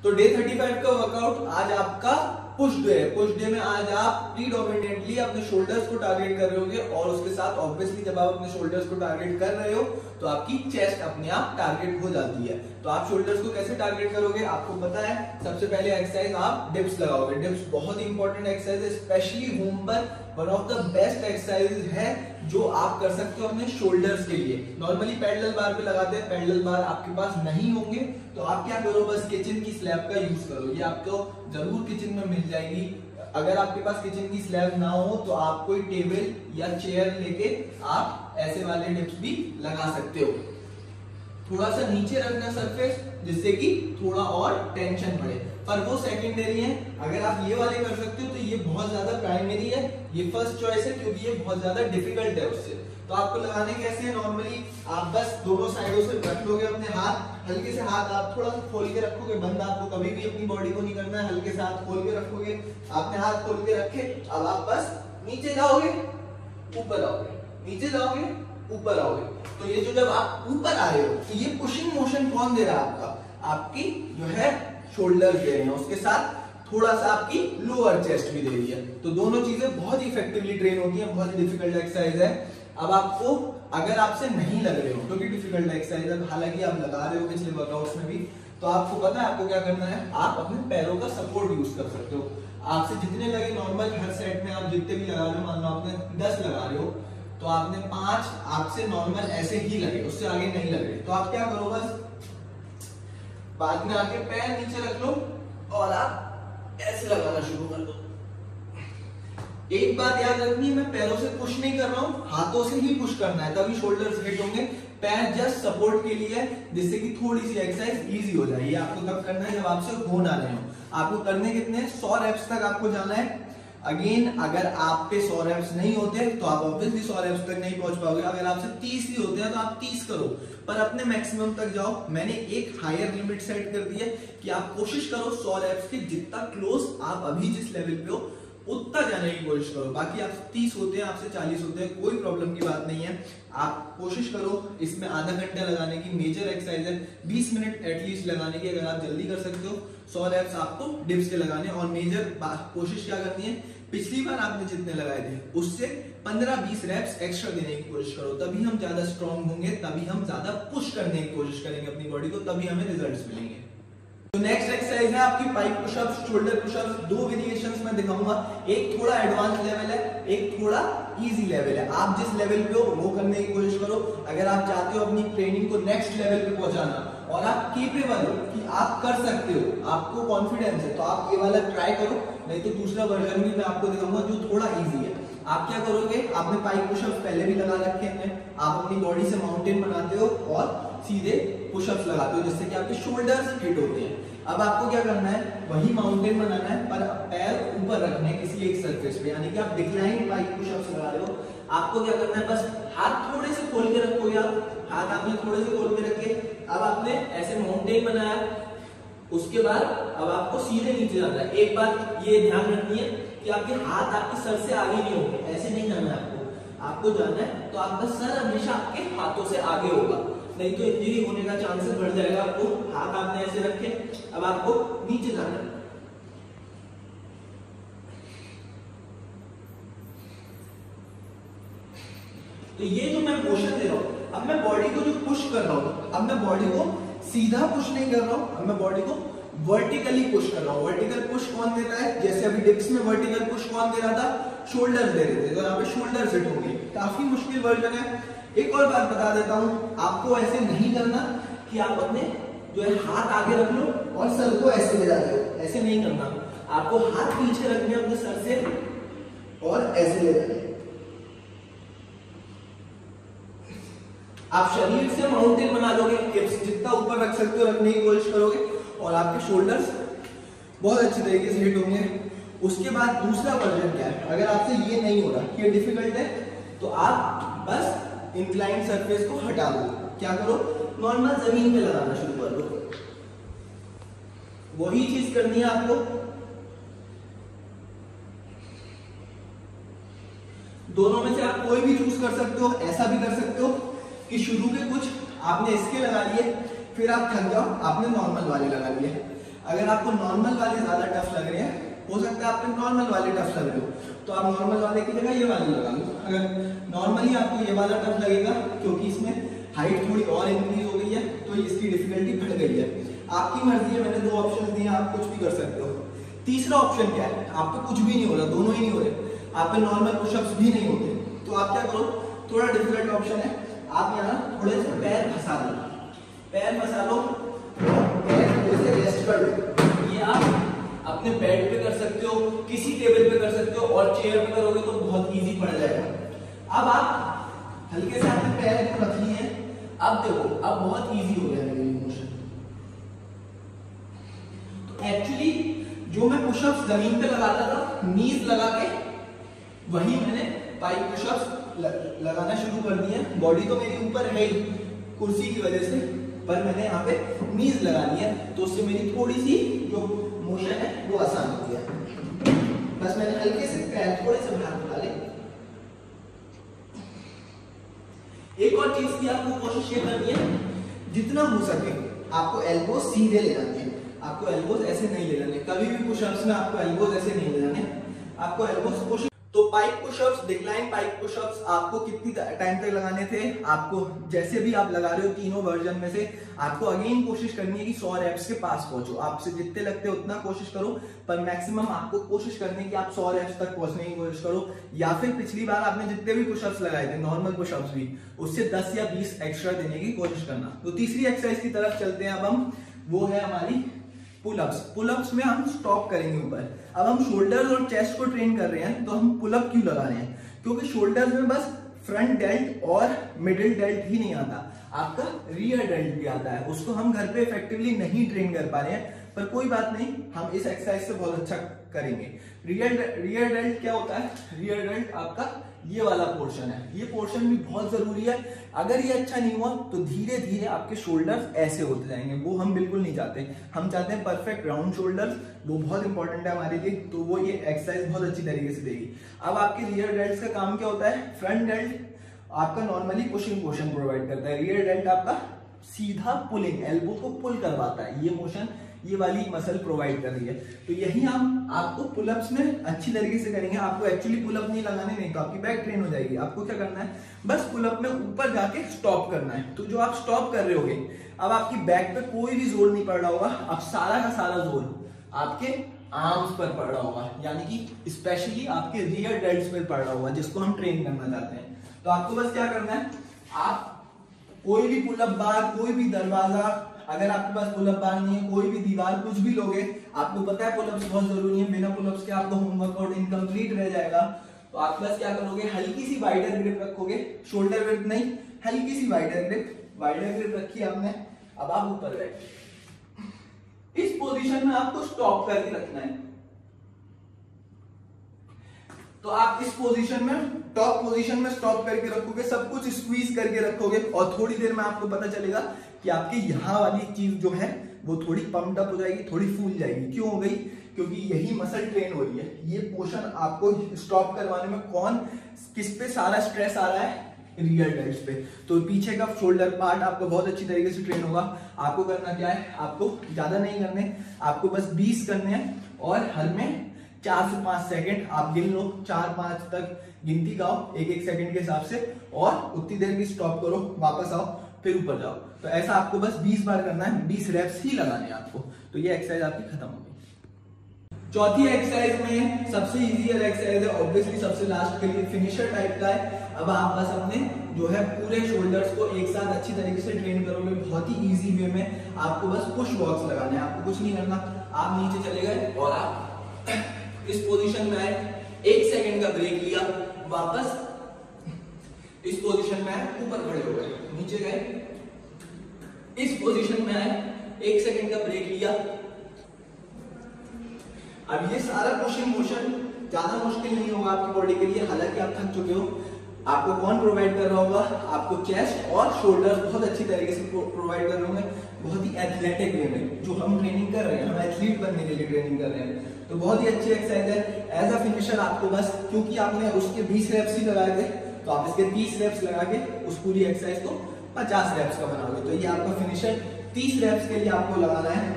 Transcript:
तो डे 35 का वर्कआउट आज आपका पुश डे है। पुश डे में आज आप प्रीडोमिनेटली अपने शोल्डर्स को टारगेट कर रहे होगे और उसके साथ ऑब्वियसली जब आप अपने शोल्डर्स को टारगेट कर रहे हो तो आपकी चेस्ट अपने आप टारगेट हो जाती है। तो आप शोल्डर्स को कैसे टारगेट करोगे, आपको पता है। सबसे पहले एक्सरसाइज आप डिप्स लगाओगे। डिप्स बहुत ही इंपॉर्टेंट एक्सरसाइज है, स्पेशली होम पर one of the best exercise है जो आप कर सकते हो अपने शोल्डर्स के लिए। नॉर्मली पैरेलल बार पे लगाते हैं, पैरेलल बार आपके पास नहीं होंगे तो आप क्या करो, बस किचन की स्लैब का यूज करो। ये आपको जरूर किचन में मिल जाएगी। अगर आपके पास किचन की स्लैब ना हो तो आप कोई टेबल या चेयर लेके आप ऐसे वाले डिप्स भी लगा सकते हो। थोड़ा सा नीचे रखना सरफेस जिससे कि थोड़ा और टेंशन बढ़े, पर वो सेकेंडरी है। अगर आप ये वाले कर सकते हो तो ये बहुत ज्यादा प्राइमरी है, ये फर्स्ट चॉइस है क्योंकि ये बहुत ज्यादा डिफिकल्ट है उससे। तो आपको लगाने कैसे है, नॉर्मली आप बस दोनों साइडों से रख लोगे अपने हाथ, हल्के से हाथ आप थोड़ा सा खोल के रखोगे। बंद आपको कभी भी अपनी बॉडी को नहीं करना है, हल्के से हाथ खोल के रखोगे। आपने हाथ खोल के रखे, अब आप बस नीचे जाओगे ऊपर आओगे, नीचे जाओगे ऊपर आओगे। तो ये जो जब आप ऊपर आ रहे हो तो ये पुशिंग मोशन कौन दे रहा है, आपकी जो है शोल्डर दे रहे हैं, उसके साथ थोड़ा सा आपकी लोअर चेस्ट भी दे रही है। तो दोनों चीजें बहुत ही इफेक्टिवली ट्रेन होती हैं। बहुत ही डिफिकल्ट एक्सरसाइज है। अब आपको अगर आपसे नहीं लग रहे हो क्योंकि डिफिकल्ट एक्सरसाइज है, हालांकि आप लगा रहे हो पिछले वर्कआउट्स में भी, तो आपको पता है आपको क्या करना है, आप अपने पैरों का सपोर्ट यूज कर सकते हो। आपसे जितने लगे नॉर्मल हर सेट में आप जितने भी लगा रहे हो, मान लो आपने 10 लगा रहे हो तो आपने 5 आपसे नॉर्मल ऐसे ही लगे, उससे आगे नहीं लगे। तो आप क्या करो, बस बाद में आके पैर नीचे रख लो और आप ऐसे लगाना शुरू कर दो। एक बात याद रखनी है, मैं पैरों से पुश नहीं कर रहा हूं, हाथों से ही पुश करना है, तभी शोल्डर्स हिट होंगे। पैर जस्ट सपोर्ट के लिए जिससे कि थोड़ी सी एक्सरसाइज इजी हो जाए। ये आपको कब करना है, जब आपसे हो ना रहे हो। आपको करने कितने 100 रेप्स तक आपको जाना है। अगेन अगर आप पे 100 रेप्स नहीं होते तो आप ऑब्वियसली 100 रेप्स तक नहीं पहुंच पाओगे। अगर आपसे 30 ही होते हैं तो आप 30 करो, पर अपने मैक्सिमम तक जाओ। मैंने एक हायर लिमिट सेट कर दी है कि आप कोशिश करो 100 रेप्स के जितना क्लोज आप अभी जिस लेवल पे हो उतना जाने की कोशिश करो। बाकी आप 30 होते हैं, आपसे 40 होते हैं, कोई प्रॉब्लम की बात नहीं है। आप कोशिश करो, इसमें आधा घंटा लगाने की मेजर एक्सरसाइज है, 20 मिनट एटलीस्ट लगाने की। अगर आप जल्दी कर सकते हो 100 रेप्स आपको डिप्स के लगाने, और मेजर कोशिश क्या करनी है, पिछली बार आपने जितने लगाए थे उससे 15-20 रेप्स एक्स्ट्रा देने की कोशिश करो। तभी हम ज्यादा स्ट्रॉन्ग होंगे, तभी हम ज्यादा पुश करने की कोशिश करेंगे अपनी बॉडी को, तभी हमें रिजल्ट्स मिलेंगे। तो नेक्स्ट एक्सरसाइज है आपकी pipe pushups, shoulder pushups. 2 variations में दिखाऊंगा, एक थोड़ा एडवांस लेवल है, एक थोड़ा इजी लेवल है। आप जिस लेवल पे हो वो करने की कोशिश करो। अगर आप चाहते हो अपनी ट्रेनिंग को नेक्स्ट लेवल पे पहुंचाना और आप केपेबल हो कि आप कर सकते हो, आपको कॉन्फिडेंस है, तो आप ये वाला ट्राई करो। नहीं तो दूसरा वर्जन भी मैं आपको दिखाऊंगा जो थोड़ा इजी है। आप क्या करोगे, आपने पाइप पुशअप्स पहले भी लगा रखे हैं, आप अपनी बॉडी से माउंटेन बनाते हो और सीधे पुशअप्स लगाते हो जिससे कि आपके शोल्डर्स हिट होते हैं। अब आपको क्या करना है, वही माउंटेन बनाना है पर पैर ऊपर रखने हैं किसी एक सरफेस पे, यानी कि आप डिक्लाइन पाइप पुशअप्स लगा रहे हो। आपको क्या करना है, बस हाथ थोड़े से खोल के रखोगे। आप हाथ आपने थोड़े से खोल के रखे, अब आपने ऐसे माउंटेन बनाया, उसके बाद अब आपको सीधे नीचे जाना है। एक बात ये ध्यान रखनी है कि आपके हाथ आपके सर से आगे नहीं होंगे, ऐसे नहीं जाना है आपको जाना है तो आपका सर हमेशा आपके हाथों से आगे होगा, नहीं तो इंजरी होने का चांसेस बढ़ जाएगा। आपको हाथ आपने ऐसे रखे, अब आपको नीचे जाना है। तो ये जो मैं मोशन दे रहा हूं, अब मैं बॉडी को जो पुश कर रहा हूं, अब मैं बॉडी को सीधा पुश नहीं कर रहा हूं, अब मैं बॉडी को वर्टिकली पुश कर रहा हूं। वर्टिकल पुश कौन देता है, जैसे अभी डिप्स में वर्टिकल पुश कौन दे रहा था, शोल्डर दे रहे थे, तो यहाँ पे शोल्डर सेट होंगे। काफी मुश्किल वर्जन है। एक और बात बता देता हूं, आपको ऐसे नहीं करना कि आप अपने जो है हाथ आगे रख लो और सर को ऐसे ले जाते हो, ऐसे नहीं करना। आपको हाथ पीछे रखने अपने सर से और ऐसे ले जाने। आप शरीर से माउंटेन बना लोगे, जितना ऊपर रख सकते हो रखने की कोशिश करोगे और आपके शोल्डर्स बहुत अच्छी तरीके से हिट होंगे। उसके बाद दूसरा वर्जन क्या है, अगर आपसे ये नहीं हो रहा, ये डिफिकल्ट है, तो आप बस इंक्लाइन सरफेस को हटा दो। क्या करो, नॉर्मल जमीन पे लगाना शुरू कर दो। वही चीज करनी है आपको। दोनों में से आप कोई भी चूज कर सकते हो। ऐसा भी कर सकते हो कि शुरू के कुछ आपने इसके लगा लिए, फिर आप थक जाओ, आपने नॉर्मल वाले लगा लिए। अगर आपको नॉर्मल वाले ज्यादा टफ लग रहे हैं, हो सकता है आपके नॉर्मल वाले टफ लग रहे हो, तो आप नॉर्मल वाले की जगह ये वाले लगा लो। अगर नॉर्मली आपको ये वाला टफ लगेगा क्योंकि इसमें हाइट थोड़ी और इंक्रीज हो गई है, तो इसकी डिफिकल्टी बढ़ गई है। आपकी मर्जी है, मैंने 2 ऑप्शन दिए, आप कुछ भी कर सकते हो। तीसरा ऑप्शन क्या है, आप पे कुछ भी नहीं हो रहा, दोनों ही नहीं हो रहे, आप पे नॉर्मल पुशअप्स भी नहीं होते, तो आप क्या करो, थोड़ा डिफिकल्ट ऑप्शन है, आप यहाँ थोड़े से पैर फंसा लो, पैर फंसा लो, पैर जैसे रेस्ट कर लो। ये आप अपने बेड पे कर सकते हो, किसी टेबल पे कर सकते हो, और चेयर पे करोगे तो बहुत इजी पड़ जाएगा। अब आप हल्के से अपने पैर को रख लिए, अब देखो अब बहुत इजी हो गया मेरे मोशन। तो एक्चुअली जो मैं पुशअप्स जमीन पे लगाता था नीज लगा के, वही मैंने पाइप पुशअप्स लगाना शुरू कर दिए। बॉडी तो मेरी ऊपर है ही कुर्सी की वजह से, पर मैंने यहाँ पे नीज लगा दी है, तो उससे मेरी थोड़ी सी जो मोशन है वो आसान हो गया। बस मैंने हल्के से पैर थोड़े से बाहर निकाले। एक और चीज की आपको कोशिश ये करनी है, जितना हो सके आपको एल्बो सीधे ले जाने हैं, आपको एल्बोज ऐसे नहीं ले जाने, कभी भी पुशअप्स में आपको एल्बोज ऐसे नहीं ले जाने, आपको एल्बोज कोशिश। तो pipe pushups, decline pipe pushups आपको कितनी टाइम तक लगाने थे, आपको जैसे भी आप लगा रहे हो तीनों वर्जन में से, आपको अगेन कोशिश करनी है कि 100 रेप्स के पास पहुंचो। आपसे जितने लगते हैं उतना कोशिश करो, पर मैक्सिमम आपको कोशिश करनी है कि आप 100 रेप्स तक पहुंचने की कोशिश करो, या फिर पिछली बार आपने जितने भी पुशअप्स लगाए थे नॉर्मल पुशअप्स भी, उससे 10 या 20 एक्स्ट्रा देने की कोशिश करना। तो तीसरी एक्सरसाइज की तरफ चलते हैं अब हम, वो है हमारी पुलअप्स। पुलअप्स में हम स्टॉप करेंगे ऊपर। अब हम शोल्डर्स और चेस्ट को ट्रेन कर रहे हैं, तो हम पुलअप क्यों लगा रहे हैं, क्योंकि शोल्डर्स में बस फ्रंट डेल्ट और मिडिल डेल्ट ही नहीं आता, आपका रियर डेल्ट भी आता है। उसको हम घर पे इफेक्टिवली नहीं ट्रेन कर पा रहे हैं, पर कोई बात नहीं, हम इस एक्सरसाइज से बहुत अच्छा करेंगे। रियर डेल्ट क्या होता है, रियर डेल्ट आपका ये वाला पोर्शन है, ये पोर्शन भी बहुत जरूरी है। अगर ये अच्छा नहीं हुआ तो धीरे धीरे आपके शोल्डर्स ऐसे होते जाएंगे, वो हम बिल्कुल नहीं चाहते। हम चाहते हैं परफेक्ट राउंड शोल्डर्स, वो बहुत इंपॉर्टेंट है हमारे लिए, तो वो ये एक्सरसाइज बहुत अच्छी तरीके से देगी। अब आपके रियर डेल्ट का काम क्या होता है, फ्रंट डेल्ट आपका नॉर्मली पुशिंग मोशन प्रोवाइड करता है, रियर डेल्ट आपका सीधा पुलिंग, एल्बो को पुल करवाता है, ये मोशन ये वाली मसल प्रोवाइड कर रही है। तो यही हम आपको पुलअप्स में अच्छी तरीके से करेंगे। आपको एक्चुअली पुलअप नहीं लगाने, नहीं तो आपकी बैक ट्रेन हो जाएगी। आपको क्या करना है, बस पुलअप में ऊपर जाके स्टॉप करना है। तो जो आप स्टॉप कर रहे होगे, अब आपकी बैक पे कोई भी जोर नहीं पड़ रहा होगा, अब सारा का सारा जोर आपके आर्म्स पर पड़ रहा होगा, यानी कि स्पेशली आपके रियर डेल्ट्स पर पड़ रहा होगा, जिसको हम ट्रेन करना चाहते हैं। तो आपको बस क्या करना है, आप कोई भी पुलअप बार, कोई भी दरवाजा, अगर आपके पास पुलअप बार नहीं है, कोई भी दीवार, कुछ भी लोगे, आपको पता है पुलअप्स बहुत जरूरी है, बिना पुलअप्स के आपका होमवर्कआउट इनकम्प्लीट रह जाएगा। तो आप बस क्या करोगे, हल्की सी वाइडर ग्रिप रखोगे, शोल्डर ग्रिप नहीं, हल्की सी वाइडर ग्रिप रखी आपने। अब आप ऊपर बैठे, इस पोजीशन में आपको स्टॉप करके रखना है। तो आप इस पोजीशन में, टॉप पोजीशन में स्टॉप करके रखोगे, सब कुछ स्क्वीज करके रखोगे, और थोड़ी देर में आपको पता चलेगा कि आपकी यहाँ वाली चीज जो है वो थोड़ी पंप्ड अप हो जाएगी, थोड़ी फूल जाएगी। क्यों हो गई, क्योंकि यही मसल ट्रेन हो रही है। ये पोर्शन आपको स्टॉप करवाने में कौन किस पे सारा स्ट्रेस आ रहा है, रियर डेल्ट्स पे। तो पीछे का शोल्डर पार्ट आपको बहुत अच्छी तरीके से ट्रेन होगा। आपको करना क्या है, आपको ज्यादा नहीं करने, आपको बस 20 करने हैं, और हर में 4 से 5 सेकंड आप गिन लो, 4-5 तक गिनती गाओ एक सेकंड के हिसाब से, और उतनी देर की स्टॉप करो, वापस आओ, फिर ऊपर जाओ। तो ऐसा आपको बस 20 बार करना है, 20 रेप्स ही लगाने हैं आपको। तो ये एक्सरसाइज आपकी खत्म हो गई। चौथी एक्सरसाइज में सबसे इजीयर एक्सरसाइज है, ऑब्वियसली सबसे लास्ट के लिए फिनिशर टाइप का है। अब आप बस अपने जो है पूरे शोल्डर्स को एक साथ अच्छी तरीके से ट्रेन करोगे, बहुत ही इजी वे में। आपको बस पुश बॉक्स लगाने हैं, आपको कुछ नहीं करना। आप नीचे चले गए और आप इस पोजीशन में आए, 1 सेकंड का ब्रेक लिया, वापस इस पोजीशन में आए, ऊपर खड़े हो गए, नीचे गए, इस पोजीशन में आए, 1 सेकंड का ब्रेक लिया। अब ये सारा पुशिंग मोशन ज्यादा मुश्किल नहीं होगा आपकी बॉडी के लिए, हालांकि आप थक चुके हो। आपको कौन प्रोवाइड कर रहा होगा, आपको चेस्ट और शोल्डर बहुत अच्छी तरीके से प्रोवाइड कर रहे होंगे, बहुत ही एथलेटिक वे में। जो हम ट्रेनिंग कर रहे हैं, हम एथलीट बनने के लिए ट्रेनिंग कर रहे हैं, तो बहुत ही अच्छी एक्सरसाइज है। एज अ फिनिशर आपको बस, क्योंकि आपने उसके 20 रेप्स ही लगाए थे, तो आप इसके 30 रेप्स लगा के उस पूरी एक्सरसाइज को 50 रेप्स का बनाओगे। तो ये आपका फिनिशर 30 रेप्स के लिए आपको लगाना है।